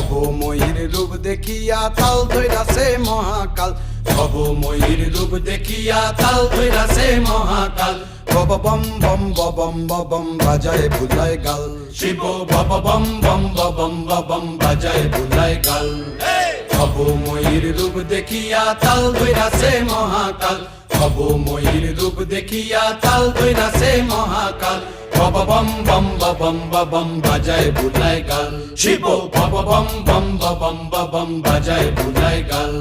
ভবময়ীর রূপ দেখিয়া তাল ধইরাছে মহাকাল, ভবময়ীর রূপ দেখিয়া তাল ধইরাছে মহাকাল। বব বম বম বম বম বাজায় বুলায় গাল, শিব বব বম বম বম বম বাজায় বুলায় গাল। ভবময়ীর রূপ দেখিয়া তাল ধইরাছে মহাকাল, ভবময়ীর রূপ দেখিয়া তাল ধইরাছে মহাকাল। বব বম বম বম বাজায় বুলায় গাল, শিব বব বম বম বম বাজায় বুলায় গাল।